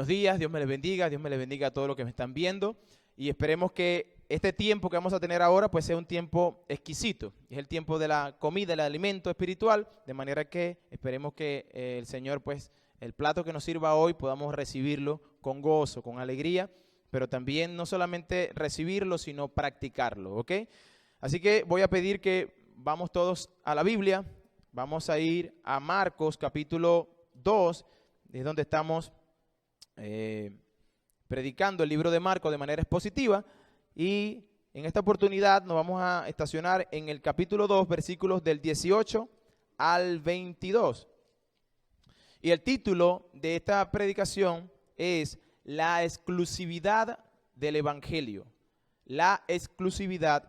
Buenos días, Dios me les bendiga a todos los que me están viendo y esperemos que este tiempo que vamos a tener ahora pues sea un tiempo exquisito. Es el tiempo de la comida, el alimento espiritual, de manera que esperemos que el Señor pues el plato que nos sirva hoy podamos recibirlo con gozo, con alegría, pero también no solamente recibirlo sino practicarlo, ¿ok? Así que voy a pedir que vamos todos a la Biblia, vamos a ir a Marcos capítulo 2, es donde estamos predicando el libro de Marcos de manera expositiva, y en esta oportunidad nos vamos a estacionar en el capítulo 2, versículos del 18 al 22. Y el título de esta predicación es La exclusividad del Evangelio. La exclusividad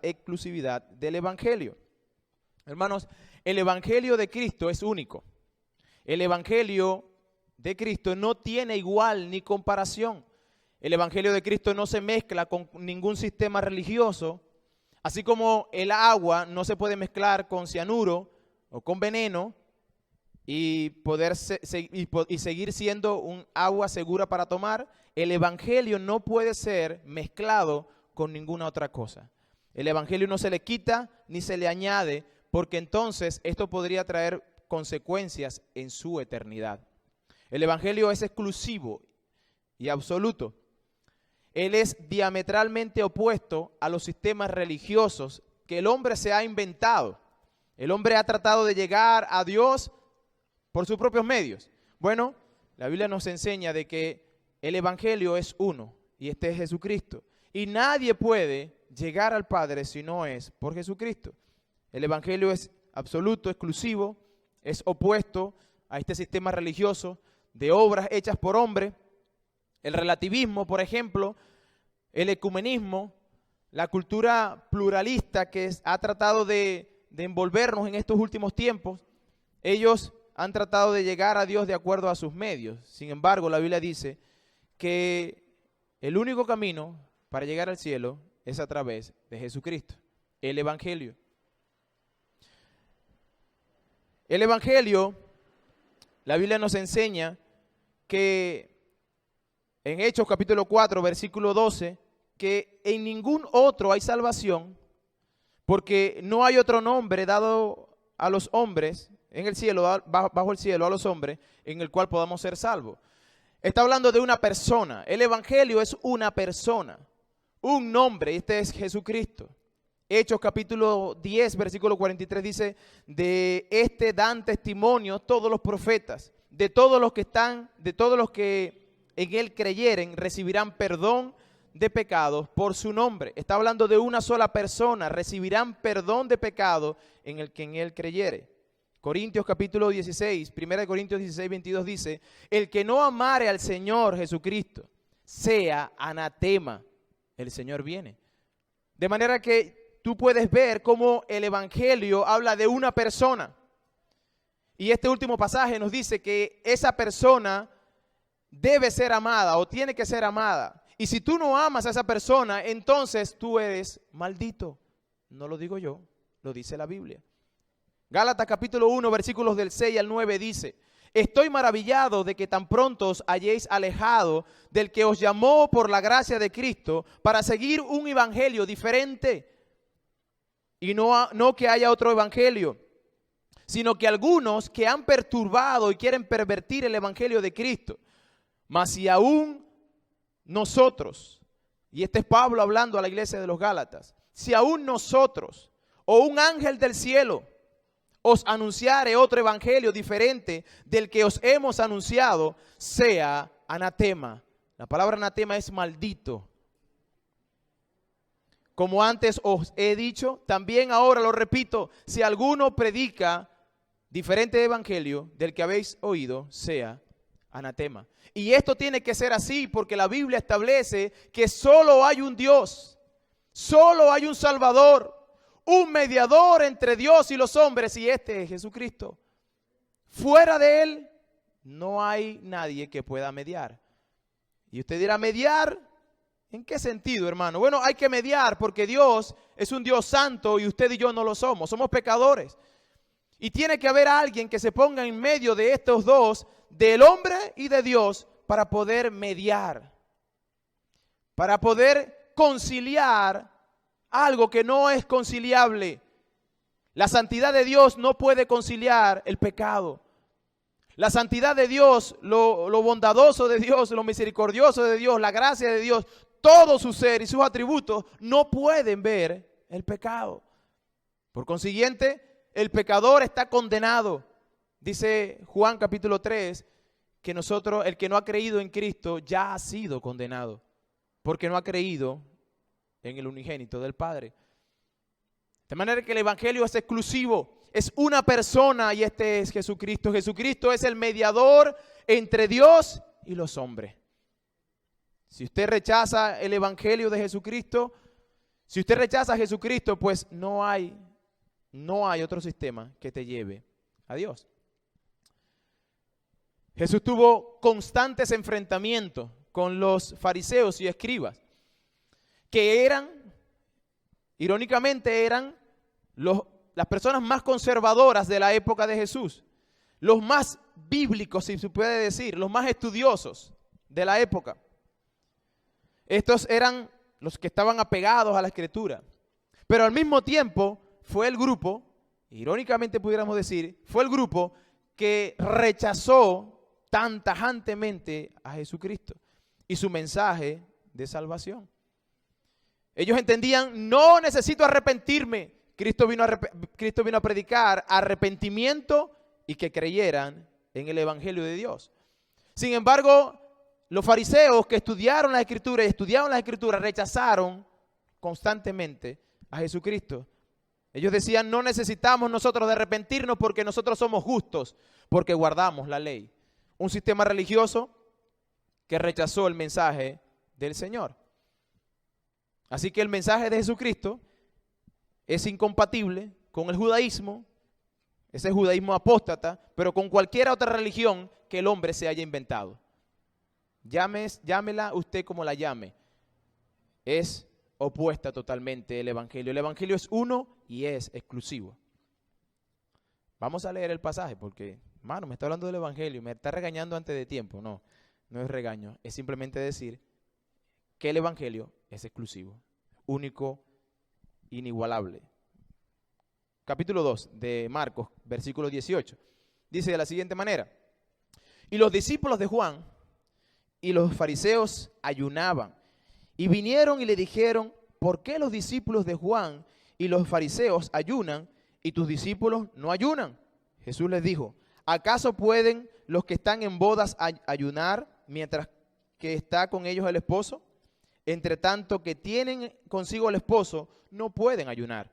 del Evangelio. Hermanos, el Evangelio de Cristo es único. El Evangelio de Cristo no tiene igual ni comparación. El Evangelio de Cristo no se mezcla con ningún sistema religioso, así como el agua no se puede mezclar con cianuro o con veneno y seguir siendo un agua segura para tomar. El Evangelio no puede ser mezclado con ninguna otra cosa. El Evangelio no se le quita ni se le añade, porque entonces esto podría traer consecuencias en su eternidad. El Evangelio es exclusivo y absoluto. Él es diametralmente opuesto a los sistemas religiosos que el hombre se ha inventado. El hombre ha tratado de llegar a Dios por sus propios medios. Bueno, la Biblia nos enseña de que el Evangelio es uno y este es Jesucristo. Y nadie puede llegar al Padre si no es por Jesucristo. El Evangelio es absoluto, exclusivo, es opuesto a este sistema religioso de obras hechas por hombre, el relativismo, por ejemplo, el ecumenismo, la cultura pluralista que ha tratado de envolvernos en estos últimos tiempos. Ellos han tratado de llegar a Dios de acuerdo a sus medios. Sin embargo, la Biblia dice que el único camino para llegar al cielo es a través de Jesucristo, el Evangelio. El Evangelio, la Biblia nos enseña que en Hechos capítulo 4, versículo 12, que en ningún otro hay salvación, porque no hay otro nombre dado a los hombres en el cielo, bajo el cielo a los hombres, en el cual podamos ser salvos. Está hablando de una persona. El Evangelio es una persona, un nombre, este es Jesucristo. Hechos capítulo 10, versículo 43 dice, de este dan testimonio todos los profetas, de todos los que en él creyeren recibirán perdón de pecados por su nombre. Está hablando de una sola persona, recibirán perdón de pecados en el que en él creyere. Corintios capítulo 16, 1 Corintios 16, 22 dice, el que no amare al Señor Jesucristo, sea anatema. El Señor viene. De manera que tú puedes ver cómo el Evangelio habla de una persona. Y este último pasaje nos dice que esa persona debe ser amada o tiene que ser amada. Y si tú no amas a esa persona, entonces tú eres maldito. No lo digo yo, lo dice la Biblia. Gálatas capítulo 1, versículos del 6 al 9 dice, estoy maravillado de que tan pronto os hayáis alejado del que os llamó por la gracia de Cristo para seguir un evangelio diferente. Y no que haya otro evangelio, sino que algunos que han perturbado y quieren pervertir el evangelio de Cristo. Mas si aún nosotros, y este es Pablo hablando a la iglesia de los Gálatas, si aún nosotros o un ángel del cielo os anunciare otro evangelio diferente del que os hemos anunciado, sea anatema. La palabra anatema es maldito. Como antes os he dicho, también ahora lo repito, si alguno predica diferente evangelio del que habéis oído, sea anatema. Y esto tiene que ser así porque la Biblia establece que solo hay un Dios, solo hay un Salvador, un mediador entre Dios y los hombres, y este es Jesucristo. Fuera de él no hay nadie que pueda mediar. Y usted dirá, ¿mediar? ¿En qué sentido, hermano? Bueno, hay que mediar porque Dios es un Dios santo y usted y yo no lo somos pecadores. Y tiene que haber alguien que se ponga en medio de estos dos, del hombre y de Dios, para poder mediar, para poder conciliar algo que no es conciliable. La santidad de Dios no puede conciliar el pecado. La santidad de Dios, lo bondadoso de Dios, lo misericordioso de Dios, la gracia de Dios, todo su ser y sus atributos no pueden ver el pecado. Por consiguiente, el pecador está condenado. Dice Juan capítulo 3 que el que no ha creído en Cristo ya ha sido condenado, porque no ha creído en el unigénito del Padre. De manera que el evangelio es exclusivo. Es una persona y este es Jesucristo. Jesucristo es el mediador entre Dios y los hombres. Si usted rechaza el evangelio de Jesucristo, si usted rechaza a Jesucristo, pues no hay otro sistema que te lleve a Dios. Jesús tuvo constantes enfrentamientos con los fariseos y escribas, que irónicamente eran las personas más conservadoras de la época de Jesús, los más bíblicos, si se puede decir, los más estudiosos de la época. Estos eran los que estaban apegados a la Escritura. Pero al mismo tiempo fue el grupo, irónicamente pudiéramos decir, fue el grupo que rechazó tan tajantemente a Jesucristo y su mensaje de salvación. Ellos entendían, no necesito arrepentirme. Cristo vino a predicar arrepentimiento y que creyeran en el evangelio de Dios. Sin embargo, los fariseos que estudiaron las Escrituras y estudiaban las Escrituras rechazaron constantemente a Jesucristo. Ellos decían, no necesitamos nosotros de arrepentirnos porque nosotros somos justos, porque guardamos la ley. Un sistema religioso que rechazó el mensaje del Señor. Así que el mensaje de Jesucristo es incompatible con el judaísmo, ese judaísmo apóstata, pero con cualquier otra religión que el hombre se haya inventado. Llámela usted como la llame. Es opuesta totalmente el evangelio. El evangelio es uno y es exclusivo. Vamos a leer el pasaje porque, hermano, me está hablando del evangelio, me está regañando antes de tiempo. No es regaño, es simplemente decir que el evangelio es exclusivo, único, inigualable. Capítulo 2 de Marcos, versículo 18. Dice de la siguiente manera: y los discípulos de Juan y los fariseos ayunaban, y vinieron y le dijeron, ¿por qué los discípulos de Juan y los fariseos ayunan y tus discípulos no ayunan? Jesús les dijo, ¿acaso pueden los que están en bodas ayunar mientras que está con ellos el esposo? Entre tanto que tienen consigo el esposo, no pueden ayunar.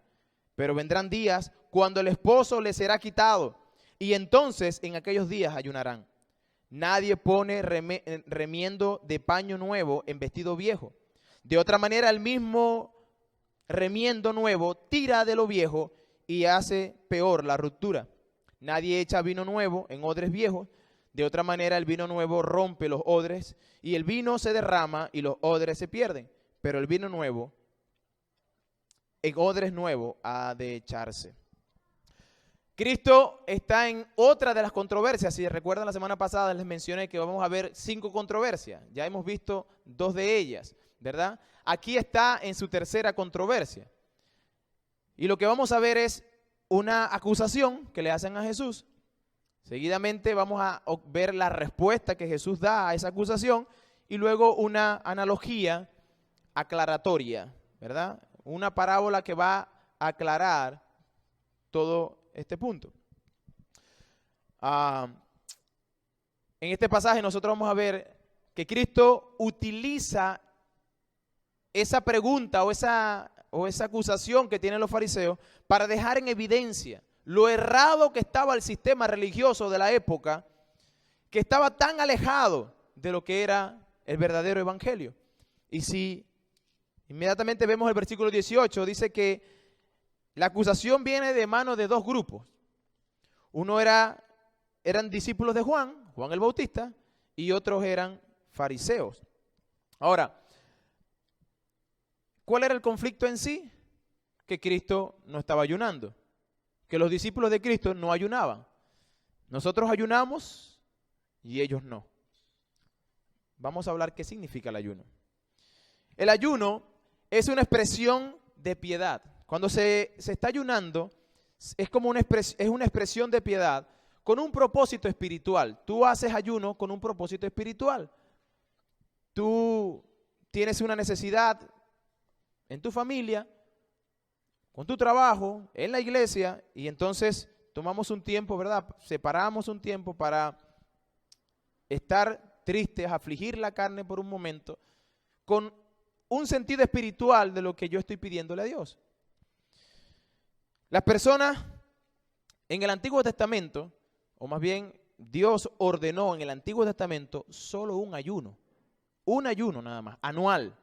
Pero vendrán días cuando el esposo les será quitado, y entonces en aquellos días ayunarán. Nadie pone remiendo de paño nuevo en vestido viejo. De otra manera, el mismo remiendo nuevo tira de lo viejo y hace peor la ruptura. Nadie echa vino nuevo en odres viejos. De otra manera, el vino nuevo rompe los odres y el vino se derrama y los odres se pierden. Pero el vino nuevo, en odres nuevos, ha de echarse. Cristo está en otra de las controversias. Si recuerdan, la semana pasada les mencioné que vamos a ver 5 controversias. Ya hemos visto 2 de ellas, ¿verdad? Aquí está en su tercera controversia. Y lo que vamos a ver es una acusación que le hacen a Jesús. Seguidamente vamos a ver la respuesta que Jesús da a esa acusación y luego una analogía aclaratoria, ¿verdad? Una parábola que va a aclarar todo este punto. En este pasaje nosotros vamos a ver que Cristo utiliza esa pregunta o esa acusación que tienen los fariseos para dejar en evidencia lo errado que estaba el sistema religioso de la época, que estaba tan alejado de lo que era el verdadero evangelio. Y si inmediatamente vemos el versículo 18, dice que la acusación viene de mano de 2 grupos. Uno eran discípulos de Juan el Bautista, y otros eran fariseos. Ahora, ¿cuál era el conflicto en sí? Que Cristo no estaba ayunando, que los discípulos de Cristo no ayunaban. Nosotros ayunamos y ellos no. vamos a hablar qué significa el ayuno. El ayuno es una expresión de piedad. Cuando se está ayunando, es como una expresión de piedad con un propósito espiritual. Tú haces ayuno con un propósito espiritual. Tú tienes una necesidad en tu familia, con tu trabajo, en la iglesia, y entonces tomamos un tiempo, ¿verdad? Separamos un tiempo para estar tristes, afligir la carne por un momento, con un sentido espiritual de lo que yo estoy pidiéndole a Dios. Las personas en el Antiguo Testamento, o más bien Dios ordenó en el Antiguo Testamento solo un ayuno nada más, anual.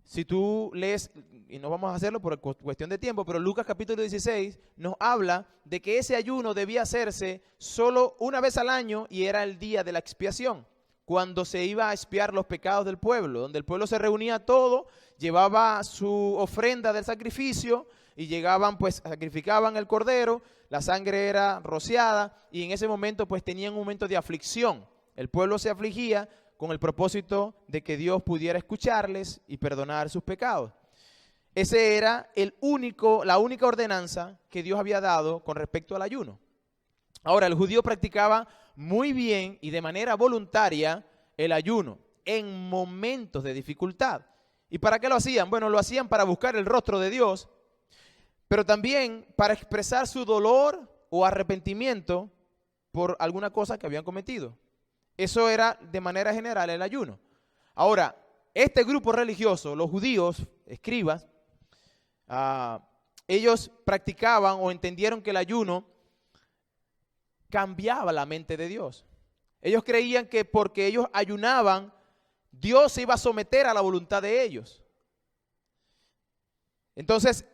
Si tú lees, y no vamos a hacerlo por cuestión de tiempo, pero Lucas capítulo 16 nos habla de que ese ayuno debía hacerse solo una vez al año y era el día de la expiación, cuando se iba a expiar los pecados del pueblo, donde el pueblo se reunía todo, llevaba su ofrenda del sacrificio y llegaban, pues sacrificaban el cordero, la sangre era rociada y en ese momento pues tenían un momento de aflicción. El pueblo se afligía con el propósito de que Dios pudiera escucharles y perdonar sus pecados. Ese era la única ordenanza que Dios había dado con respecto al ayuno. Ahora, el judío practicaba muy bien y de manera voluntaria el ayuno en momentos de dificultad. ¿Y para qué lo hacían? Bueno, lo hacían para buscar el rostro de Dios, pero también para expresar su dolor o arrepentimiento por alguna cosa que habían cometido. Eso era de manera general el ayuno. Ahora, este grupo religioso, los judíos, escribas, ellos practicaban o entendieron que el ayuno cambiaba la mente de Dios. Ellos creían que porque ellos ayunaban, Dios se iba a someter a la voluntad de ellos. Entonces,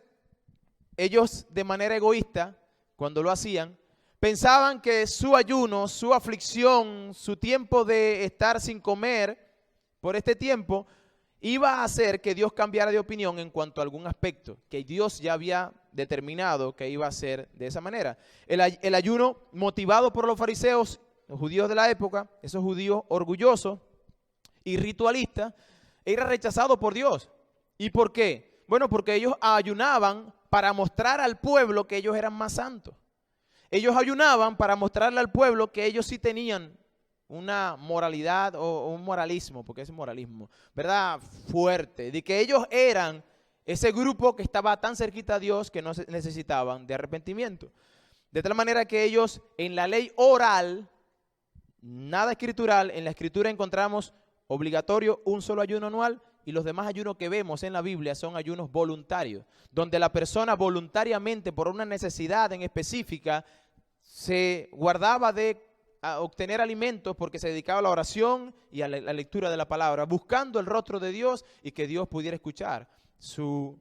ellos de manera egoísta, cuando lo hacían, pensaban que su ayuno, su aflicción, su tiempo de estar sin comer por este tiempo, iba a hacer que Dios cambiara de opinión en cuanto a algún aspecto, que Dios ya había determinado que iba a ser de esa manera. El ayuno motivado por los fariseos, los judíos de la época, esos judíos orgullosos y ritualistas, era rechazado por Dios. ¿Y por qué? Bueno, porque ellos ayunaban para mostrar al pueblo que ellos eran más santos. Ellos ayunaban para mostrarle al pueblo que ellos sí tenían una moralidad o un moralismo, porque es moralismo, ¿verdad? Fuerte, de que ellos eran ese grupo que estaba tan cerquita a Dios que no necesitaban de arrepentimiento. De tal manera que ellos en la ley oral, nada escritural, en la escritura encontramos obligatorio un solo ayuno anual y los demás ayunos que vemos en la Biblia son ayunos voluntarios, donde la persona voluntariamente por una necesidad en específica se guardaba de obtener alimentos porque se dedicaba a la oración y a la lectura de la palabra, buscando el rostro de Dios y que Dios pudiera escuchar su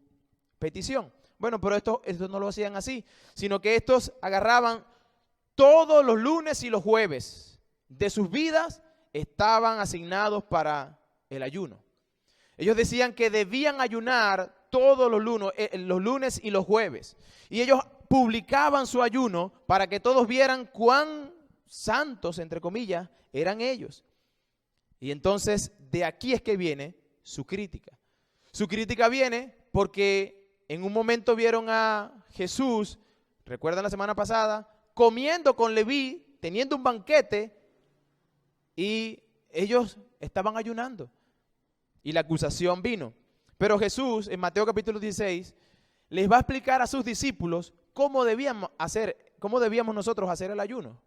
petición. Bueno, pero estos no lo hacían así, sino que estos agarraban todos los lunes y los jueves de sus vidas, estaban asignados para el ayuno. Ellos decían que debían ayunar todos los lunes y los jueves. Y ellos publicaban su ayuno para que todos vieran cuán santos, entre comillas, eran ellos. Y entonces de aquí es que viene su crítica. Su crítica viene porque en un momento vieron a Jesús, recuerdan la semana pasada, comiendo con Leví, teniendo un banquete, y ellos estaban ayunando. Y la acusación vino. Pero Jesús, en Mateo capítulo 16, les va a explicar a sus discípulos cómo debíamos nosotros hacer el ayuno.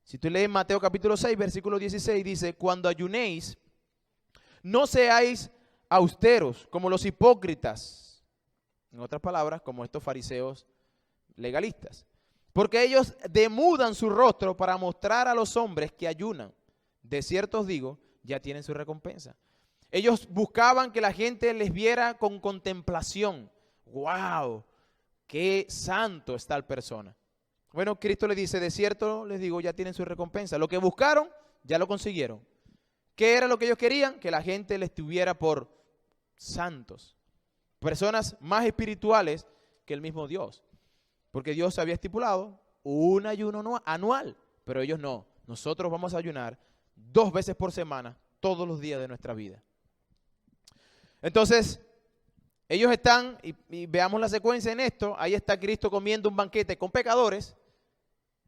Si tú lees Mateo capítulo 6, versículo 16, dice, cuando ayunéis, no seáis austeros como los hipócritas. En otras palabras, como estos fariseos legalistas. Porque ellos demudan su rostro para mostrar a los hombres que ayunan. De cierto os digo, ya tienen su recompensa. Ellos buscaban que la gente les viera con contemplación. ¡Wow! ¡Qué santo es tal persona! Bueno, Cristo les dice, de cierto les digo, ya tienen su recompensa. Lo que buscaron, ya lo consiguieron. ¿Qué era lo que ellos querían? Que la gente les tuviera por santos. Personas más espirituales que el mismo Dios. Porque Dios había estipulado un ayuno anual, pero ellos no. Nosotros vamos a ayunar 2 veces por semana todos los días de nuestra vida. Entonces, ellos están, y veamos la secuencia en esto, ahí está Cristo comiendo un banquete con pecadores,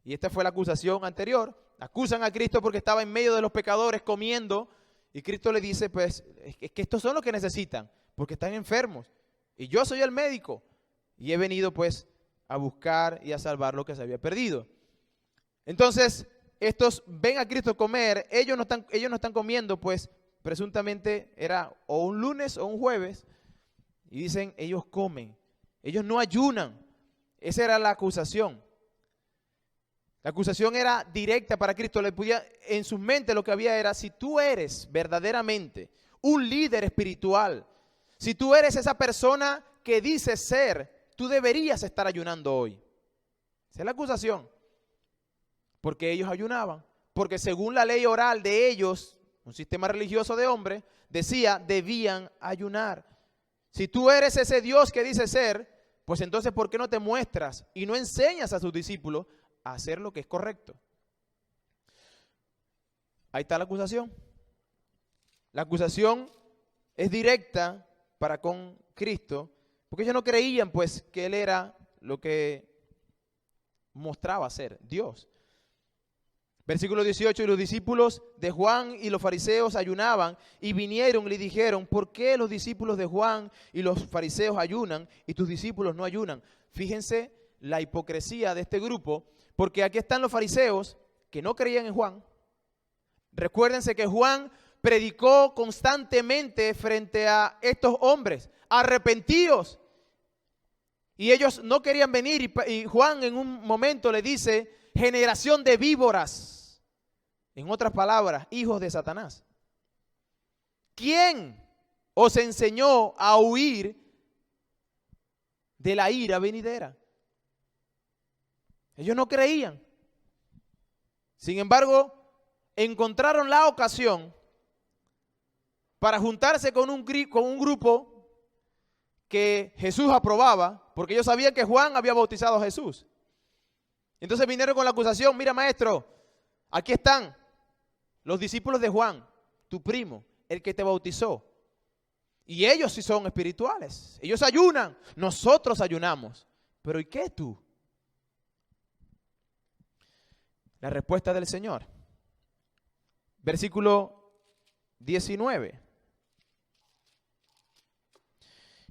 y esta fue la acusación anterior. Acusan a Cristo porque estaba en medio de los pecadores comiendo, y Cristo le dice, pues, es que estos son los que necesitan, porque están enfermos, y yo soy el médico, y he venido pues a buscar y a salvar lo que se había perdido. Entonces, estos ven a Cristo comer, ellos no están comiendo, pues presuntamente era o un lunes o un jueves, y dicen, ellos comen, ellos no ayunan. Esa era la acusación. La acusación era directa para Cristo. En su mente lo que había era, si tú eres verdaderamente un líder espiritual, si tú eres esa persona que dices ser, tú deberías estar ayunando hoy. Esa es la acusación. Porque ellos ayunaban. Porque según la ley oral de ellos, un sistema religioso de hombres, decía, debían ayunar. Si tú eres ese Dios que dices ser, pues entonces ¿por qué no te muestras y no enseñas a sus discípulos a hacer lo que es correcto? Ahí está la acusación. La acusación es directa para con Cristo, porque ellos no creían pues que Él era lo que mostraba ser, Dios. Versículo 18, y los discípulos de Juan y los fariseos ayunaban y vinieron y le dijeron, ¿por qué los discípulos de Juan y los fariseos ayunan y tus discípulos no ayunan? Fíjense la hipocresía de este grupo, porque aquí están los fariseos que no creían en Juan. Recuérdense que Juan predicó constantemente frente a estos hombres, arrepentidos. Y ellos no querían venir y Juan en un momento le dice, generación de víboras. En otras palabras, hijos de Satanás. ¿Quién os enseñó a huir de la ira venidera? Ellos no creían. Sin embargo, encontraron la ocasión para juntarse con un grupo que Jesús aprobaba, porque ellos sabían que Juan había bautizado a Jesús. Entonces vinieron con la acusación, mira maestro, aquí están los discípulos de Juan, tu primo, el que te bautizó. Y ellos sí son espirituales, ellos ayunan, nosotros ayunamos. Pero ¿y qué tú? La respuesta del Señor. Versículo 19.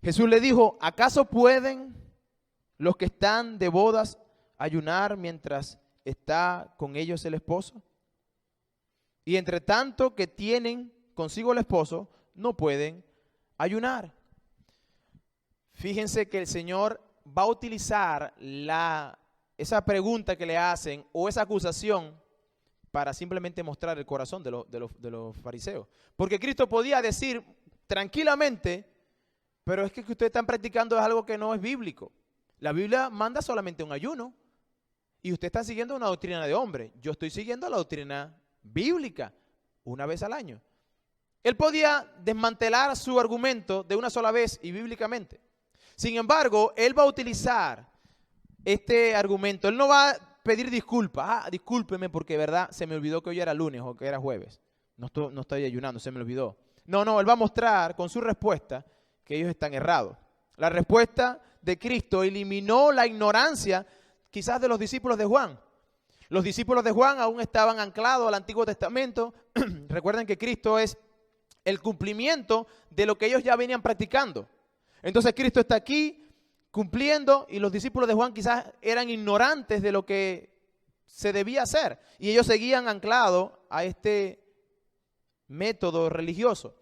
Jesús le dijo, ¿acaso pueden los que están de bodas ayunar mientras está con ellos el esposo? Y entre tanto que tienen consigo el esposo, no pueden ayunar. Fíjense que el Señor va a utilizar esa pregunta que le hacen o esa acusación para simplemente mostrar el corazón de los fariseos. Porque Cristo podía decir tranquilamente, pero es que ustedes están practicando es algo que no es bíblico. La Biblia manda solamente un ayuno y usted está siguiendo una doctrina de hombre. Yo estoy siguiendo la doctrina bíblica una vez al año. Él podía desmantelar su argumento de una sola vez y bíblicamente. Sin embargo, él va a utilizar este argumento. Él no va a pedir disculpas. Discúlpeme porque verdad se me olvidó que hoy era lunes o que era jueves. No estoy ayunando, se me olvidó. No, él va a mostrar con su respuesta que ellos están errados. La respuesta de Cristo eliminó la ignorancia quizás de los discípulos de Juan. Los discípulos de Juan aún estaban anclados al Antiguo Testamento. Recuerden que Cristo es el cumplimiento de lo que ellos ya venían practicando. Entonces Cristo está aquí cumpliendo y los discípulos de Juan quizás eran ignorantes de lo que se debía hacer. Y ellos seguían anclados a este método religioso.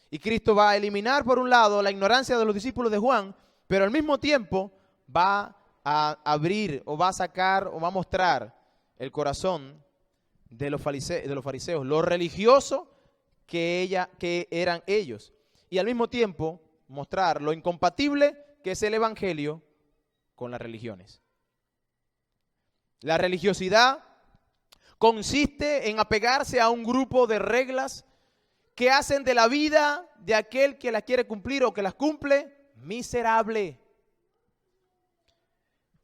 Y Cristo va a eliminar por un lado la ignorancia de los discípulos de Juan, pero al mismo tiempo va a abrir o va a sacar o va a mostrar el corazón de los fariseos, lo religioso que eran ellos. Y al mismo tiempo mostrar lo incompatible que es el evangelio con las religiones. La religiosidad consiste en apegarse a un grupo de reglas que hacen de la vida de aquel que las quiere cumplir o que las cumple miserable.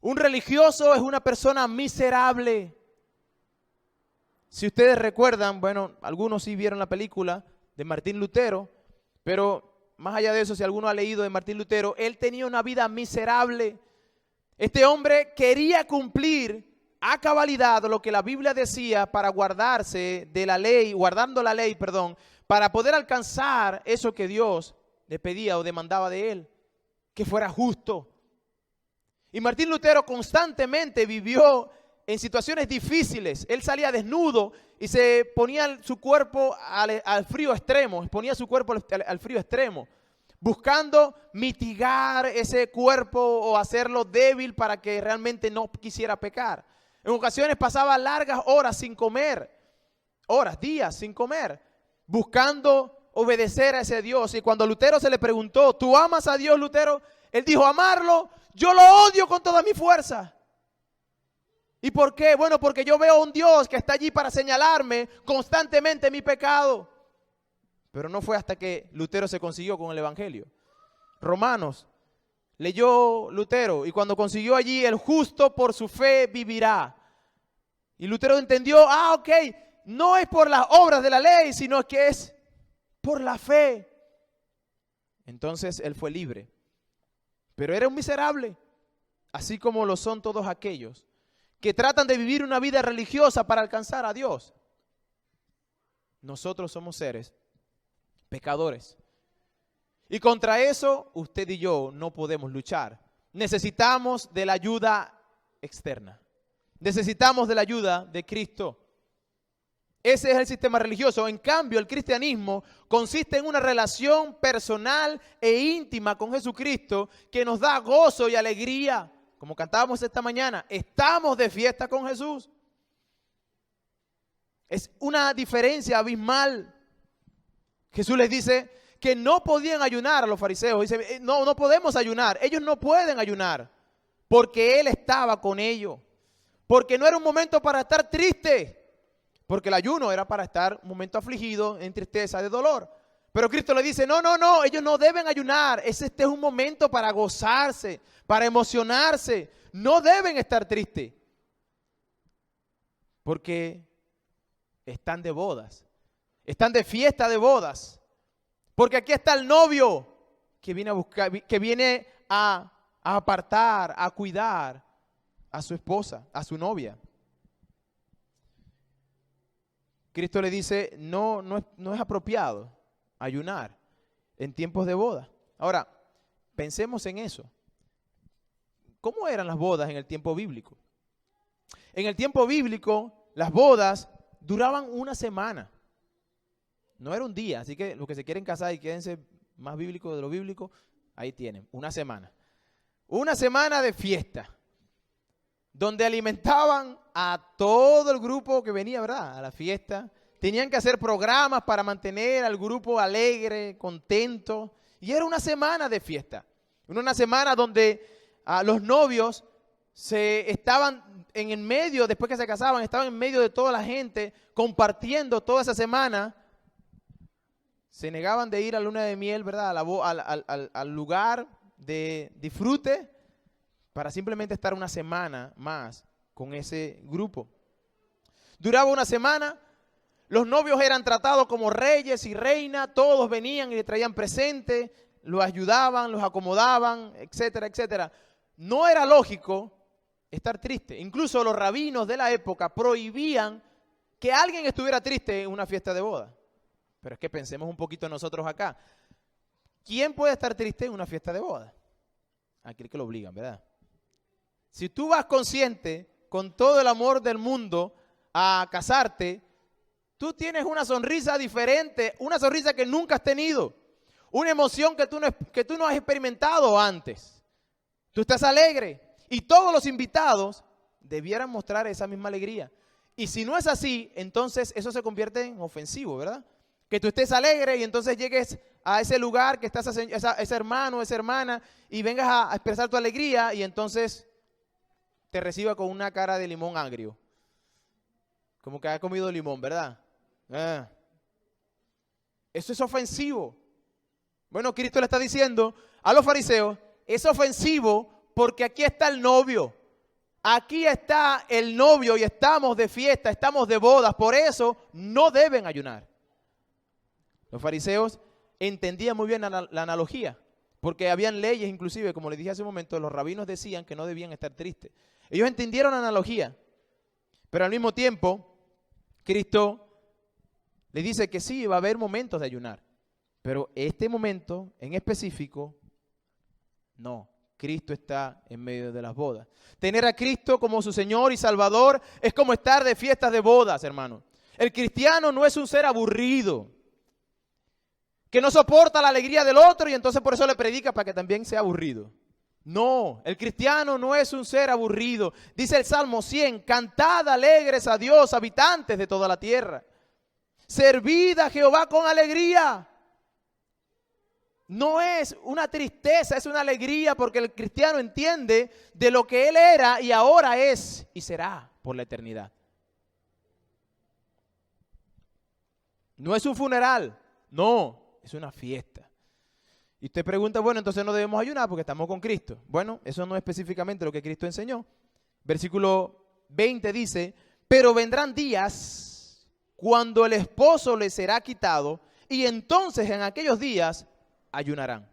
Un religioso es una persona miserable. Si ustedes recuerdan, bueno, algunos sí vieron la película de Martín Lutero, pero más allá de eso, si alguno ha leído de Martín Lutero, él tenía una vida miserable. Este hombre quería cumplir a cabalidad lo que la Biblia decía para guardarse de la ley, guardando la ley, para poder alcanzar eso que Dios le pedía o demandaba de él, que fuera justo. Y Martín Lutero constantemente vivió en situaciones difíciles. Él salía desnudo y se ponía su cuerpo al frío extremo, buscando mitigar ese cuerpo o hacerlo débil para que realmente no quisiera pecar. En ocasiones pasaba largas horas sin comer, días sin comer, buscando obedecer a ese Dios. Y cuando a Lutero se le preguntó, ¿tú amas a Dios, Lutero? Él dijo, amarlo, yo lo odio con toda mi fuerza. ¿Y por qué? Bueno, porque yo veo a un Dios que está allí para señalarme constantemente mi pecado. Pero no fue hasta que Lutero se consiguió con el Evangelio. Romanos leyó Lutero y cuando consiguió allí el justo por su fe vivirá. Y Lutero entendió, ok, no es por las obras de la ley, sino que es por la fe. Entonces él fue libre. Pero era un miserable, así como lo son todos aquellos que tratan de vivir una vida religiosa para alcanzar a Dios. Nosotros somos seres pecadores. Y contra eso, usted y yo no podemos luchar. Necesitamos de la ayuda externa. Necesitamos de la ayuda de Cristo. Ese es el sistema religioso. En cambio, el cristianismo consiste en una relación personal e íntima con Jesucristo que nos da gozo y alegría. Como cantábamos esta mañana, estamos de fiesta con Jesús. Es una diferencia abismal. Jesús les dice que no podían ayunar a los fariseos. Dice, no podemos ayunar. Ellos no pueden ayunar porque Él estaba con ellos. Porque no era un momento para estar triste. Porque el ayuno era para estar un momento afligido, en tristeza, de dolor. Pero Cristo le dice, no, ellos no deben ayunar. Este es un momento para gozarse, para emocionarse. No deben estar tristes. Porque están de bodas. Están de fiesta de bodas. Porque aquí está el novio que viene a buscar, que viene a apartar, a cuidar a su esposa, a su novia. Cristo le dice, no es apropiado ayunar en tiempos de boda. Ahora, pensemos en eso. ¿Cómo eran las bodas en el tiempo bíblico? En el tiempo bíblico, las bodas duraban una semana. No era un día, así que los que se quieren casar y quédense más bíblicos de lo bíblico, ahí tienen, una semana. Una semana de fiesta, donde alimentaban a todo el grupo que venía, ¿verdad?, a la fiesta. Tenían que hacer programas para mantener al grupo alegre, contento. Y era una semana de fiesta. Una semana donde los novios estaban en el medio, después que se casaban, estaban en medio de toda la gente, compartiendo toda esa semana. Se negaban de ir a la luna de miel, ¿verdad?, al lugar de disfrute, para simplemente estar una semana más con ese grupo. Duraba una semana, los novios eran tratados como reyes y reinas, todos venían y le traían presentes, los ayudaban, los acomodaban, etcétera, etcétera. No era lógico estar triste. Incluso los rabinos de la época prohibían que alguien estuviera triste en una fiesta de boda. Pero es que pensemos un poquito nosotros acá. ¿Quién puede estar triste en una fiesta de boda? Aquel que lo obligan, ¿verdad? Si tú vas consciente, con todo el amor del mundo, a casarte, tú tienes una sonrisa diferente, una sonrisa que nunca has tenido, una emoción que tú no has experimentado antes. Tú estás alegre y todos los invitados debieran mostrar esa misma alegría. Y si no es así, entonces eso se convierte en ofensivo, ¿verdad? Que tú estés alegre y entonces llegues a ese lugar que está ese hermano, esa hermana, y vengas a expresar tu alegría y entonces te reciba con una cara de limón agrio. Como que ha comido limón, ¿verdad? Eso es ofensivo. Bueno, Cristo le está diciendo a los fariseos, es ofensivo porque aquí está el novio. Aquí está el novio y estamos de fiesta, estamos de bodas, por eso no deben ayunar. Los fariseos entendían muy bien la analogía, porque habían leyes inclusive, como les dije hace un momento, los rabinos decían que no debían estar tristes. Ellos entendieron la analogía, pero al mismo tiempo, Cristo les dice que sí, va a haber momentos de ayunar, pero este momento en específico, no. Cristo está en medio de las bodas. Tener a Cristo como su Señor y Salvador es como estar de fiestas de bodas, hermano. El cristiano no es un ser aburrido, que no soporta la alegría del otro y entonces por eso le predica para que también sea aburrido. No, el cristiano no es un ser aburrido. Dice el Salmo 100, cantad alegres a Dios, habitantes de toda la tierra. Servid a Jehová con alegría. No es una tristeza, es una alegría porque el cristiano entiende de lo que él era y ahora es y será por la eternidad. No es un funeral, no, es una fiesta. Y usted pregunta, bueno, entonces no debemos ayunar porque estamos con Cristo. Bueno, eso no es específicamente lo que Cristo enseñó. Versículo 20 dice, pero vendrán días cuando el esposo le será quitado y entonces en aquellos días ayunarán.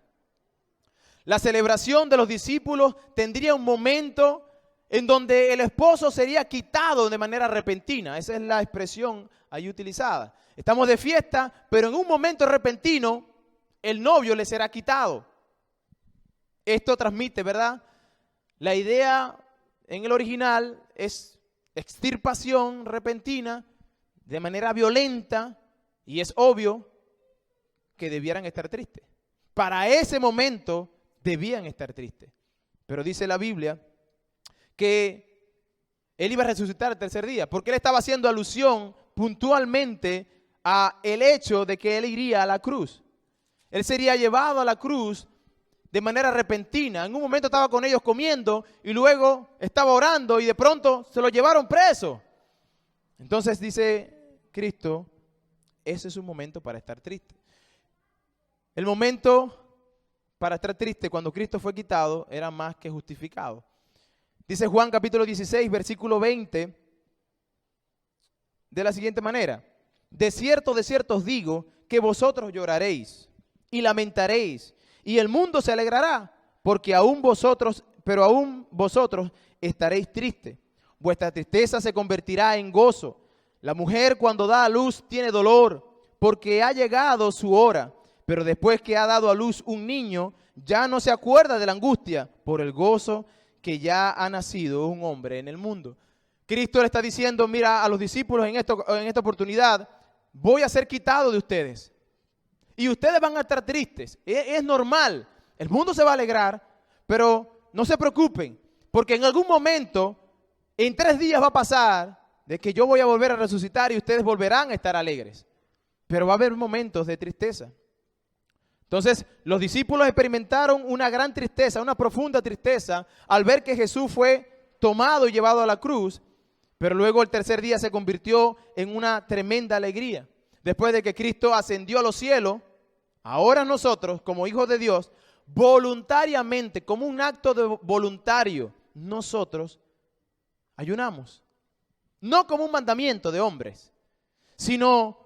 La celebración de los discípulos tendría un momento en donde el esposo sería quitado de manera repentina. Esa es la expresión ahí utilizada. Estamos de fiesta, pero en un momento repentino el novio le será quitado. Esto transmite, ¿verdad? La idea en el original es extirpación repentina, de manera violenta, y es obvio que debieran estar tristes. Para ese momento debían estar tristes. Pero dice la Biblia que él iba a resucitar el tercer día, porque él estaba haciendo alusión puntualmente a el hecho de que él iría a la cruz. Él sería llevado a la cruz de manera repentina. En un momento estaba con ellos comiendo y luego estaba orando y de pronto se lo llevaron preso. Entonces dice Cristo, ese es un momento para estar triste. El momento para estar triste cuando Cristo fue quitado era más que justificado. Dice Juan capítulo 16, versículo 20, de la siguiente manera. De cierto os digo que vosotros lloraréis y lamentaréis, y el mundo se alegrará, porque aún vosotros estaréis tristes. Vuestra tristeza se convertirá en gozo. La mujer cuando da a luz tiene dolor, porque ha llegado su hora. Pero después que ha dado a luz un niño, ya no se acuerda de la angustia por el gozo que ya ha nacido un hombre en el mundo. Cristo le está diciendo, mira, a los discípulos en esta oportunidad, voy a ser quitado de ustedes. Y ustedes van a estar tristes. Es normal. El mundo se va a alegrar, pero no se preocupen, porque en algún momento, en 3 días va a pasar de que yo voy a volver a resucitar y ustedes volverán a estar alegres. Pero va a haber momentos de tristeza. Entonces, los discípulos experimentaron una gran tristeza, una profunda tristeza, al ver que Jesús fue tomado y llevado a la cruz, pero luego el tercer día se convirtió en una tremenda alegría. Después de que Cristo ascendió a los cielos, ahora nosotros, como hijos de Dios, voluntariamente, como un acto voluntario, nosotros ayunamos. No como un mandamiento de hombres, sino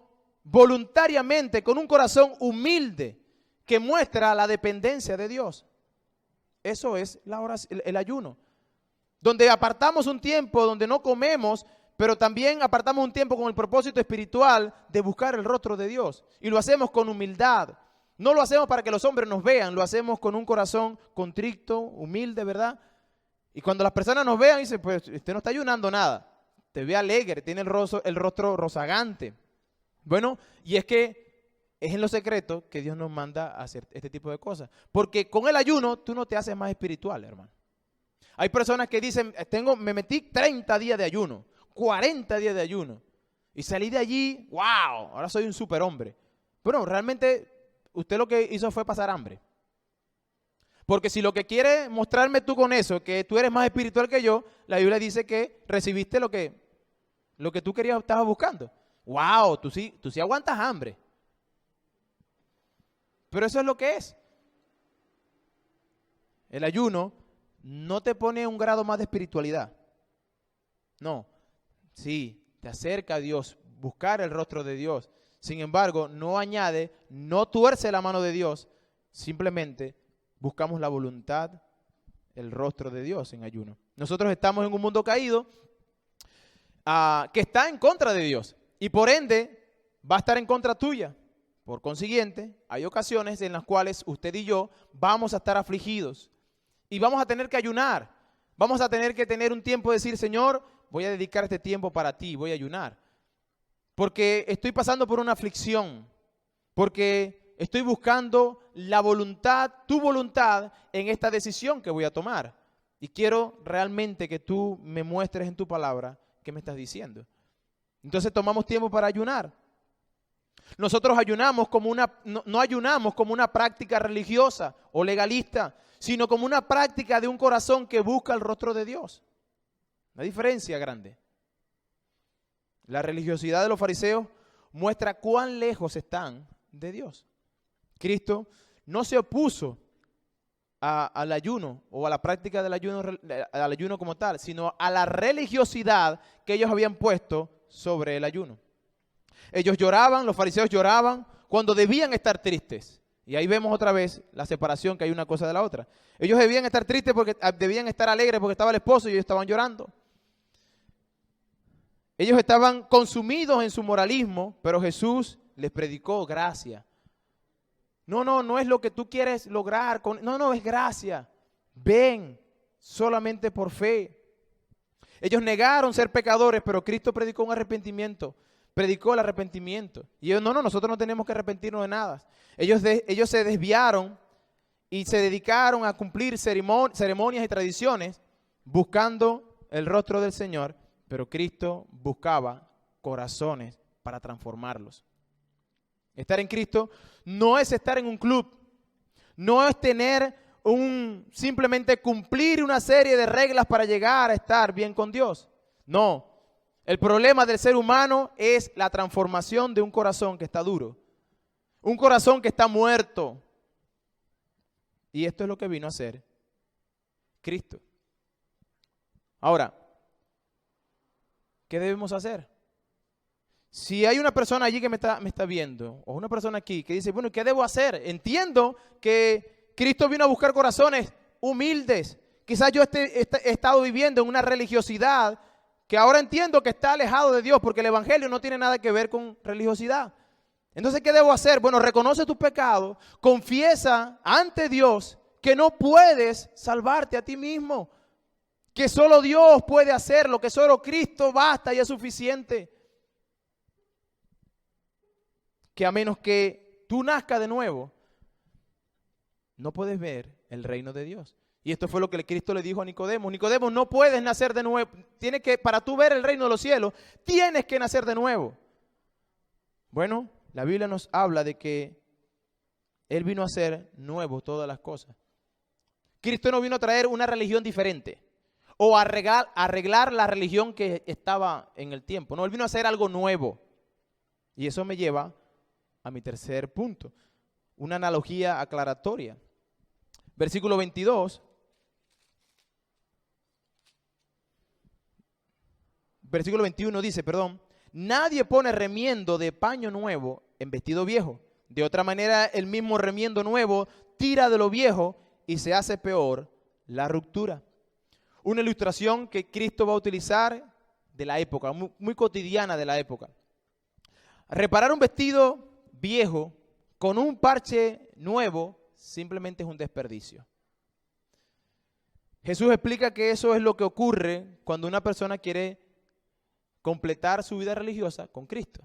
voluntariamente, con un corazón humilde, que muestra la dependencia de Dios. Eso es el ayuno. Donde apartamos un tiempo, donde no comemos, pero también apartamos un tiempo con el propósito espiritual de buscar el rostro de Dios. Y lo hacemos con humildad. No lo hacemos para que los hombres nos vean, lo hacemos con un corazón contrito, humilde, ¿verdad? Y cuando las personas nos vean, dicen, pues usted no está ayunando nada. Te ve alegre, tiene el rostro rozagante. Bueno, y es que es en lo secreto que Dios nos manda a hacer este tipo de cosas. Porque con el ayuno tú no te haces más espiritual, hermano. Hay personas que dicen, me metí 30 días de ayuno, 40 días de ayuno. Y salí de allí, wow, ahora soy un superhombre. Bueno, realmente usted lo que hizo fue pasar hambre. Porque si lo que quiere mostrarme tú con eso, que tú eres más espiritual que yo, la Biblia dice que recibiste lo que tú querías, estabas buscando. Wow, tú sí aguantas hambre. Pero eso es lo que es. El ayuno no te pone un grado más de espiritualidad. No. Sí, te acerca a Dios, buscar el rostro de Dios. Sin embargo, no añade, no tuerce la mano de Dios, simplemente buscamos la voluntad, el rostro de Dios en ayuno. Nosotros estamos en un mundo caído que está en contra de Dios y por ende va a estar en contra tuya. Por consiguiente, hay ocasiones en las cuales usted y yo vamos a estar afligidos y vamos a tener que ayunar. Vamos a tener que tener un tiempo de decir, Señor, voy a dedicar este tiempo para ti, voy a ayunar. Porque estoy pasando por una aflicción, porque estoy buscando la voluntad, tu voluntad en esta decisión que voy a tomar. Y quiero realmente que tú me muestres en tu palabra qué me estás diciendo. Entonces tomamos tiempo para ayunar. Nosotros ayunamos como no ayunamos como una práctica religiosa o legalista, sino como una práctica de un corazón que busca el rostro de Dios. Una diferencia grande. La religiosidad de los fariseos muestra cuán lejos están de Dios. Cristo no se opuso al ayuno o a la práctica del ayuno como tal, sino a la religiosidad que ellos habían puesto sobre el ayuno. Ellos lloraban, los fariseos lloraban cuando debían estar tristes. Y ahí vemos otra vez la separación que hay una cosa de la otra. Ellos debían estar tristes porque debían estar alegres porque estaba el esposo y ellos estaban llorando. Ellos estaban consumidos en su moralismo, pero Jesús les predicó gracia. No es lo que tú quieres lograr. No, es gracia. Ven solamente por fe. Ellos negaron ser pecadores, pero Cristo predicó un arrepentimiento. Predicó el arrepentimiento. Y ellos, nosotros no tenemos que arrepentirnos de nada. Ellos se desviaron y se dedicaron a cumplir ceremonias y tradiciones buscando el rostro del Señor, pero Cristo buscaba corazones para transformarlos. Estar en Cristo no es estar en un club, no es tener simplemente cumplir una serie de reglas para llegar a estar bien con Dios. No, el problema del ser humano es la transformación de un corazón que está duro, un corazón que está muerto. Y esto es lo que vino a hacer Cristo. Ahora, ¿qué debemos hacer? Si hay una persona allí que me está viendo, o una persona aquí que dice, bueno, ¿qué debo hacer? Entiendo que Cristo vino a buscar corazones humildes. Quizás yo he estado viviendo en una religiosidad que ahora entiendo que está alejado de Dios, porque el evangelio no tiene nada que ver con religiosidad. Entonces, ¿qué debo hacer? Bueno, reconoce tus pecados, confiesa ante Dios que no puedes salvarte a ti mismo, que solo Dios puede hacerlo, que solo Cristo basta y es suficiente. Que a menos que tú nazcas de nuevo, no puedes ver el reino de Dios. Y esto fue lo que Cristo le dijo a Nicodemo. Nicodemo, no puedes nacer de nuevo. Para tú ver el reino de los cielos, tienes que nacer de nuevo. Bueno, la Biblia nos habla de que Él vino a hacer nuevo todas las cosas. Cristo no vino a traer una religión diferente o a arreglar la religión que estaba en el tiempo. No, Él vino a hacer algo nuevo. Y eso me lleva a mi tercer punto, una analogía aclaratoria. Versículo 22. Versículo 21 dice, nadie pone remiendo de paño nuevo en vestido viejo. De otra manera, el mismo remiendo nuevo tira de lo viejo y se hace peor la ruptura. Una ilustración que Cristo va a utilizar de la época, muy cotidiana de la época. Reparar un vestido viejo con un parche nuevo simplemente es un desperdicio. Jesús explica que eso es lo que ocurre cuando una persona quiere completar su vida religiosa con Cristo.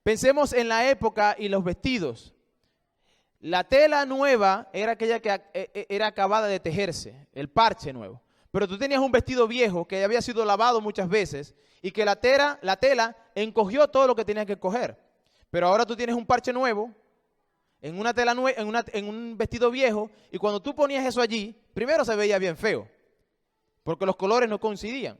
Pensemos en la época y los vestidos. La tela nueva era aquella que era acabada de tejerse, el parche nuevo. Pero tú tenías un vestido viejo que había sido lavado muchas veces y que la tela encogió todo lo que tenía que encoger. Pero ahora tú tienes un parche nuevo, en una tela en un vestido viejo, y cuando tú ponías eso allí, primero se veía bien feo, porque los colores no coincidían.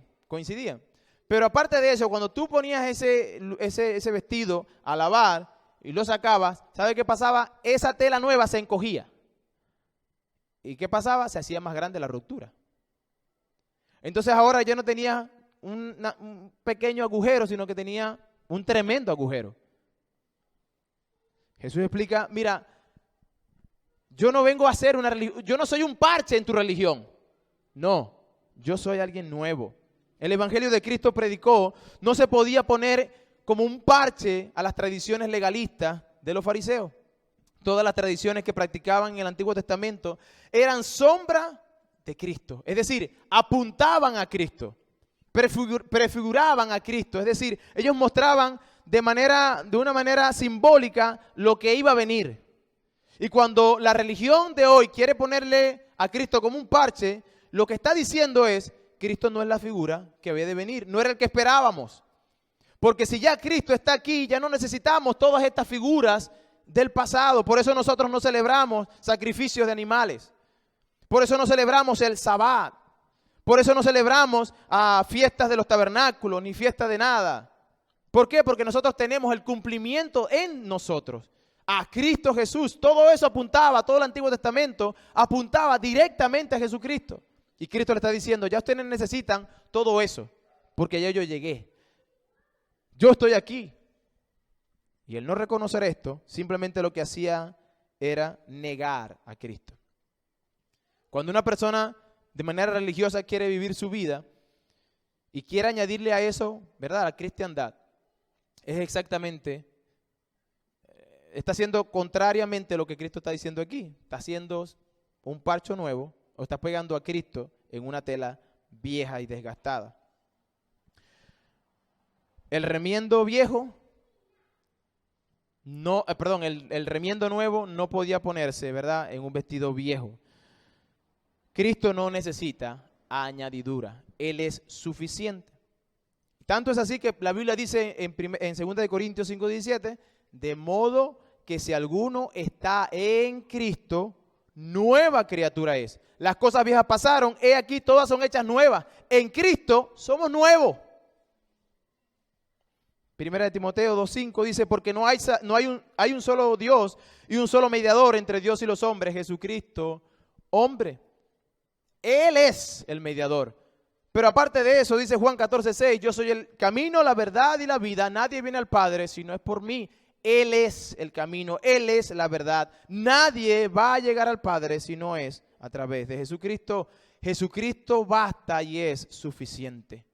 Pero aparte de eso, cuando tú ponías ese vestido a lavar y lo sacabas, ¿sabes qué pasaba? Esa tela nueva se encogía. ¿Y qué pasaba? Se hacía más grande la ruptura. Entonces ahora ya no tenía un pequeño agujero, sino que tenía un tremendo agujero. Jesús explica, mira, yo no vengo a hacer una religión, yo no soy un parche en tu religión. No, yo soy alguien nuevo. El evangelio de Cristo predicó no se podía poner como un parche a las tradiciones legalistas de los fariseos. Todas las tradiciones que practicaban en el Antiguo Testamento eran sombra de Cristo. Es decir, apuntaban a Cristo, prefiguraban a Cristo. Es decir, ellos mostraban de una manera simbólica lo que iba a venir. Y cuando la religión de hoy quiere ponerle a Cristo como un parche, lo que está diciendo es, Cristo no es la figura que había de venir, no era el que esperábamos. Porque si ya Cristo está aquí, ya no necesitamos todas estas figuras del pasado. Por eso nosotros no celebramos sacrificios de animales. Por eso no celebramos el Sabbat. Por eso no celebramos fiestas de los tabernáculos, ni fiestas de nada. ¿Por qué? Porque nosotros tenemos el cumplimiento en nosotros. A Cristo Jesús. Todo eso apuntaba, todo el Antiguo Testamento apuntaba directamente a Jesucristo. Y Cristo le está diciendo, ya ustedes necesitan todo eso, porque ya yo llegué. Yo estoy aquí. Y el no reconocer esto, simplemente lo que hacía era negar a Cristo. Cuando una persona de manera religiosa quiere vivir su vida y quiere añadirle a eso, ¿verdad?, a la cristiandad, es exactamente, está haciendo contrariamente lo que Cristo está diciendo aquí. Está haciendo un parcho nuevo o está pegando a Cristo en una tela vieja y desgastada. El remiendo viejo, el remiendo nuevo no podía ponerse, ¿verdad?, en un vestido viejo. Cristo no necesita añadidura, Él es suficiente. Tanto es así que la Biblia dice en 2 Corintios 5:17, de modo que si alguno está en Cristo, nueva criatura es. Las cosas viejas pasaron, he aquí todas son hechas nuevas. En Cristo somos nuevos. Primera de Timoteo 2:5 dice, porque hay un solo Dios y un solo mediador entre Dios y los hombres, Jesucristo, hombre. Él es el mediador. Pero aparte de eso, dice Juan 14:6, yo soy el camino, la verdad y la vida. Nadie viene al Padre si no es por mí. Él es el camino, Él es la verdad. Nadie va a llegar al Padre si no es a través de Jesucristo. Jesucristo basta y es suficiente.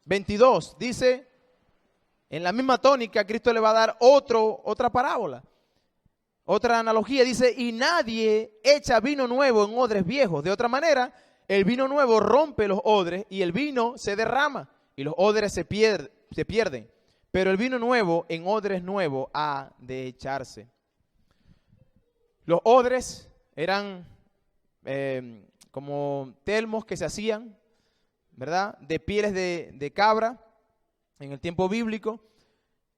(22) dice, en la misma tónica, Cristo le va a dar otra parábola, otra analogía. Dice, y nadie echa vino nuevo en odres viejos. De otra manera, el vino nuevo rompe los odres y el vino se derrama y los odres se pierden. Pero el vino nuevo en odres nuevos ha de echarse. Los odres eran como telmos que se hacían, ¿verdad?, de pieles de cabra en el tiempo bíblico.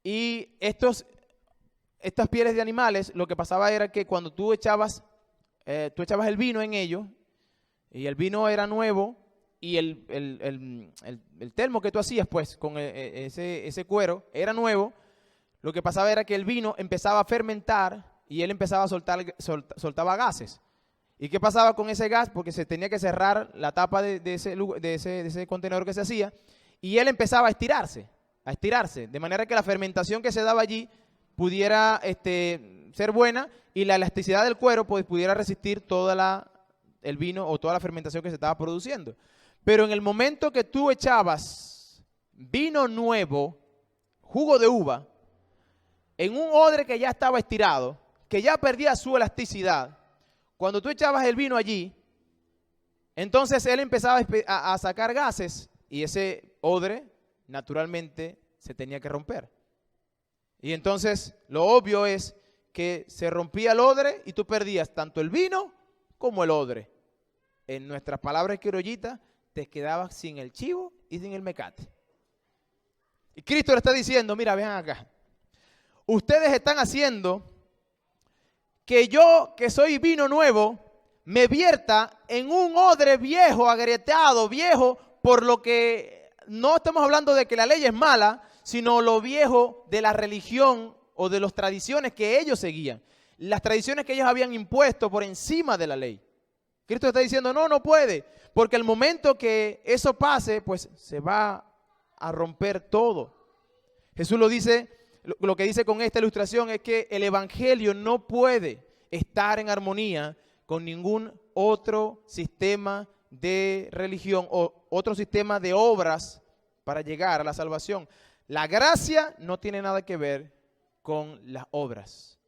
Y estas pieles de animales, lo que pasaba era que cuando tú echabas el vino en ellos, y el vino era nuevo, y el telmo que tú hacías pues con ese cuero era nuevo, lo que pasaba era que el vino empezaba a fermentar y él empezaba a soltaba gases. ¿Y qué pasaba con ese gas? Porque se tenía que cerrar la tapa de ese contenedor que se hacía, y él empezaba a estirarse, de manera que la fermentación que se daba allí pudiera ser buena y la elasticidad del cuero pues pudiera resistir el vino o toda la fermentación que se estaba produciendo. Pero en el momento que tú echabas vino nuevo, jugo de uva, en un odre que ya estaba estirado, que ya perdía su elasticidad, cuando tú echabas el vino allí, entonces él empezaba a sacar gases y ese odre naturalmente se tenía que romper. Y entonces lo obvio es que se rompía el odre y tú perdías tanto el vino como el odre. En nuestras palabras criollitas, te quedabas sin el chivo y sin el mecate. Y Cristo le está diciendo, mira, vean acá. Ustedes están haciendo que yo, que soy vino nuevo, me vierta en un odre viejo, agrieteado, viejo, por lo que no estamos hablando de que la ley es mala, sino lo viejo de la religión o de las tradiciones que ellos seguían. Las tradiciones que ellos habían impuesto por encima de la ley. Cristo está diciendo, no puede, porque el momento que eso pase, pues se va a romper todo. Jesús lo que dice con esta ilustración es que el evangelio no puede estar en armonía con ningún otro sistema de religión o otro sistema de obras para llegar a la salvación. La gracia no tiene nada que ver con las obras.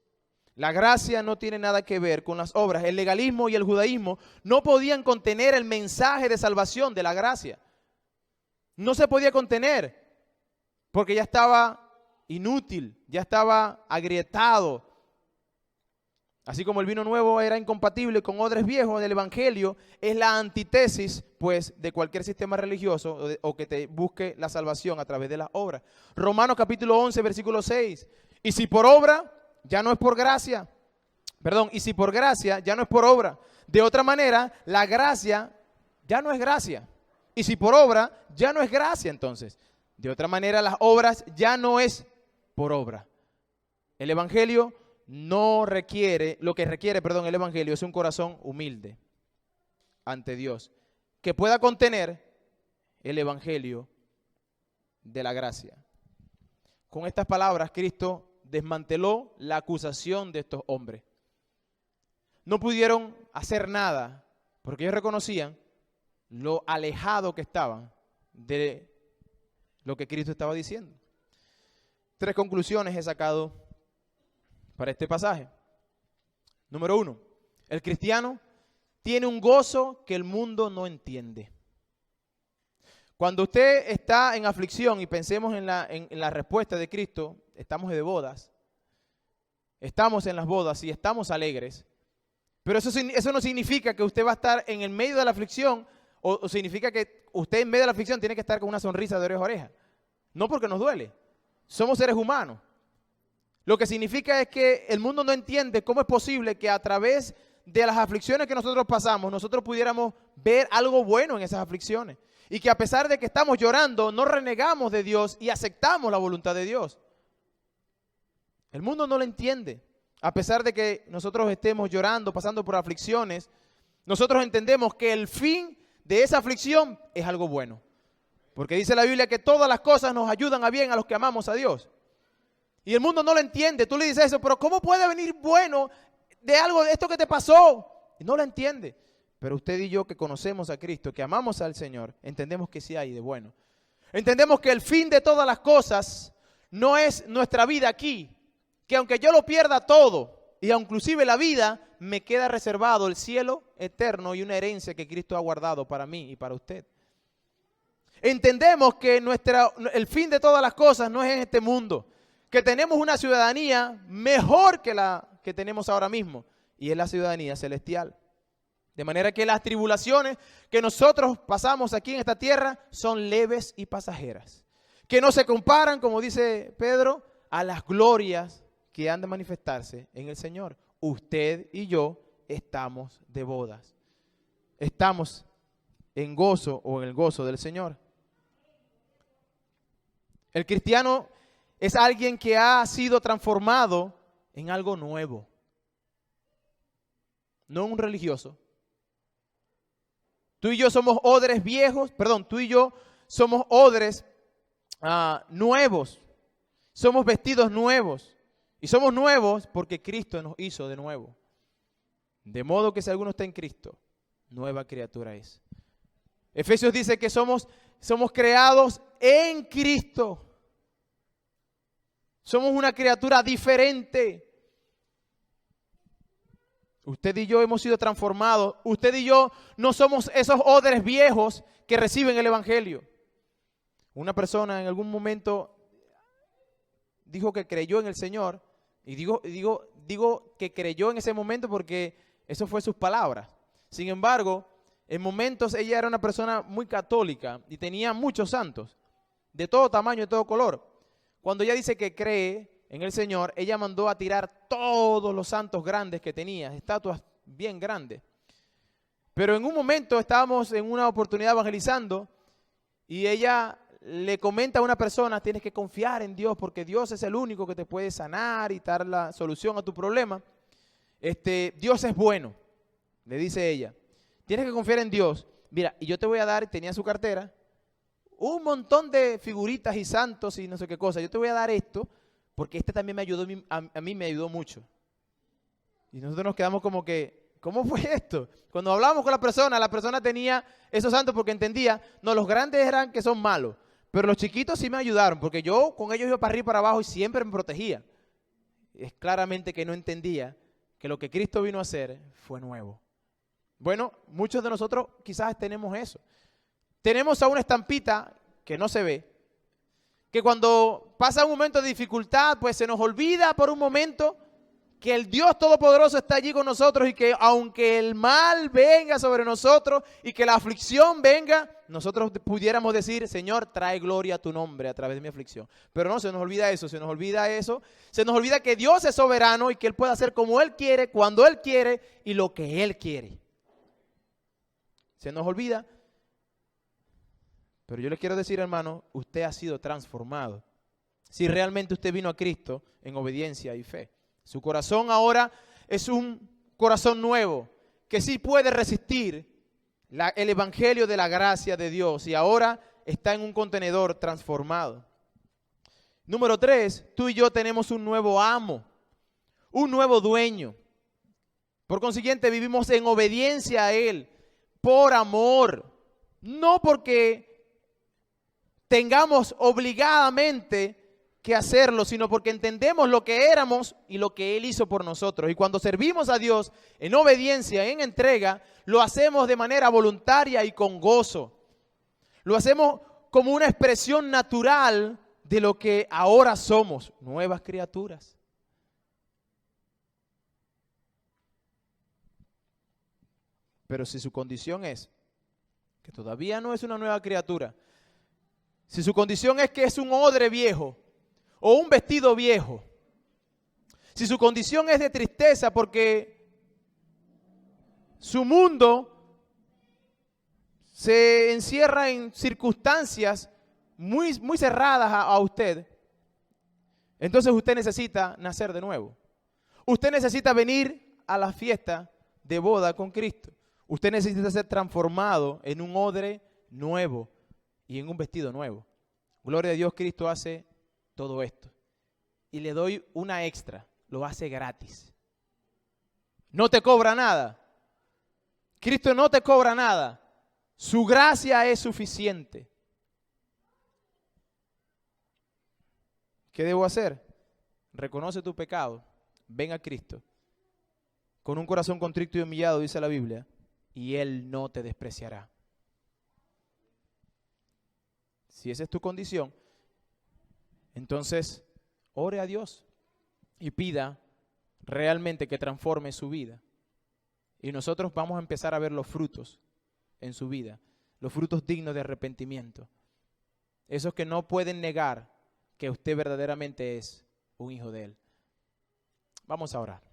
La gracia no tiene nada que ver con las obras. El legalismo y el judaísmo no podían contener el mensaje de salvación de la gracia. No se podía contener porque ya estaba inútil, ya estaba agrietado. Así como el vino nuevo era incompatible con odres viejos, el evangelio es la antítesis, pues, de cualquier sistema religioso o que te busque la salvación a través de las obras. Romanos capítulo 11, versículo 6. Y si por obra, ya no es por gracia. Perdón, y si por gracia, ya no es por obra. De otra manera, la gracia ya no es gracia. Y si por obra, ya no es gracia entonces. De otra manera, las obras ya no es por obra. El evangelio no requiere, lo que requiere, perdón, el evangelio es un corazón humilde ante Dios, que pueda contener el evangelio de la gracia. Con estas palabras, Cristo desmanteló la acusación de estos hombres. No pudieron hacer nada porque ellos reconocían lo alejado que estaban de lo que Cristo estaba diciendo. 3 conclusiones he sacado para este pasaje. Número 1, el cristiano tiene un gozo que el mundo no entiende. Cuando usted está en aflicción, y pensemos en la respuesta de Cristo, estamos de bodas, estamos en las bodas y estamos alegres, pero eso no significa que usted va a estar en el medio de la aflicción, o significa que usted en medio de la aflicción tiene que estar con una sonrisa de oreja a oreja. No, porque nos duele, somos seres humanos. Lo que significa es que el mundo no entiende cómo es posible que a través de las aflicciones que nosotros pasamos, nosotros pudiéramos ver algo bueno en esas aflicciones. Y que a pesar de que estamos llorando, no renegamos de Dios y aceptamos la voluntad de Dios. El mundo no lo entiende. A pesar de que nosotros estemos llorando, pasando por aflicciones, nosotros entendemos que el fin de esa aflicción es algo bueno. Porque dice la Biblia que todas las cosas nos ayudan a bien a los que amamos a Dios. Y el mundo no lo entiende. Tú le dices eso, pero ¿cómo puede venir bueno de algo de esto que te pasó? Y no lo entiende. Pero usted y yo que conocemos a Cristo, que amamos al Señor, entendemos que sí hay de bueno. Entendemos que el fin de todas las cosas no es nuestra vida aquí. Que aunque yo lo pierda todo, y inclusive la vida, me queda reservado el cielo eterno y una herencia que Cristo ha guardado para mí y para usted. Entendemos que el fin de todas las cosas no es en este mundo. Que tenemos una ciudadanía mejor que la que tenemos ahora mismo, y es la ciudadanía celestial. De manera que las tribulaciones que nosotros pasamos aquí en esta tierra son leves y pasajeras, que no se comparan, como dice Pedro, a las glorias que han de manifestarse en el Señor. Usted y yo estamos de bodas, estamos en gozo o en el gozo del Señor. El cristiano es alguien que ha sido transformado en algo nuevo. No un religioso. Tú y yo somos odres viejos, tú y yo somos odres nuevos. Somos vestidos nuevos. Y somos nuevos porque Cristo nos hizo de nuevo. De modo que si alguno está en Cristo, nueva criatura es. Efesios dice que somos creados en Cristo. Somos una criatura diferente. Usted y yo hemos sido transformados. Usted y yo no somos esos odres viejos que reciben el evangelio. Una persona en algún momento dijo que creyó en el Señor. Y digo que creyó en ese momento porque eso fue sus palabras. Sin embargo, en momentos ella era una persona muy católica y tenía muchos santos, de todo tamaño y todo color. Cuando ella dice que cree en el Señor, ella mandó a tirar todos los santos grandes que tenía, estatuas bien grandes. Pero en un momento estábamos en una oportunidad evangelizando y ella le comenta a una persona: tienes que confiar en Dios porque Dios es el único que te puede sanar y dar la solución a tu problema. Dios es bueno, le dice ella. Tienes que confiar en Dios. Mira, y yo te voy a dar, tenía su cartera, un montón de figuritas y santos y no sé qué cosa. Yo te voy a dar esto porque este también me ayudó, a mí me ayudó mucho. Y nosotros nos quedamos como que, ¿cómo fue esto? Cuando hablábamos con la persona tenía esos santos porque entendía, no, los grandes eran que son malos, pero los chiquitos sí me ayudaron, porque yo con ellos iba para arriba y para abajo y siempre me protegía. Es claramente que no entendía que lo que Cristo vino a hacer fue nuevo. Bueno, muchos de nosotros quizás tenemos eso. Tenemos a una estampita que no se ve, que cuando pasa un momento de dificultad, pues se nos olvida por un momento que el Dios Todopoderoso está allí con nosotros y que aunque el mal venga sobre nosotros y que la aflicción venga, nosotros pudiéramos decir, Señor, trae gloria a tu nombre a través de mi aflicción. Pero no, se nos olvida eso, se nos olvida que Dios es soberano y que Él puede hacer como Él quiere, cuando Él quiere y lo que Él quiere. Se nos olvida. Pero yo le quiero decir, hermano, usted ha sido transformado. Si realmente usted vino a Cristo en obediencia y fe. Su corazón ahora es un corazón nuevo, que sí puede resistir el evangelio de la gracia de Dios y ahora está en un contenedor transformado. Número 3, tú y yo tenemos un nuevo amo, un nuevo dueño. Por consiguiente, vivimos en obediencia a Él, por amor, no porque tengamos obligadamente que hacerlo, sino porque entendemos lo que éramos y lo que Él hizo por nosotros. Y cuando servimos a Dios en obediencia, en entrega, lo hacemos de manera voluntaria y con gozo. Lo hacemos como una expresión natural de lo que ahora somos, nuevas criaturas. Pero si su condición es que todavía no es una nueva criatura, si su condición es que es un odre viejo, o un vestido viejo, si su condición es de tristeza porque su mundo se encierra en circunstancias muy cerradas a usted, entonces usted necesita nacer de nuevo. Usted necesita venir a la fiesta de boda con Cristo. Usted necesita ser transformado en un odre nuevo y en un vestido nuevo. Gloria a Dios, Cristo hace todo esto. Y le doy una extra, lo hace gratis. No te cobra nada. Cristo no te cobra nada. Su gracia es suficiente. ¿Qué debo hacer? Reconoce tu pecado, ven a Cristo. Con un corazón contrito y humillado, dice la Biblia, y Él no te despreciará. Si esa es tu condición, entonces ore a Dios y pida realmente que transforme su vida. Y nosotros vamos a empezar a ver los frutos en su vida, los frutos dignos de arrepentimiento. Esos que no pueden negar que usted verdaderamente es un hijo de Él. Vamos a orar.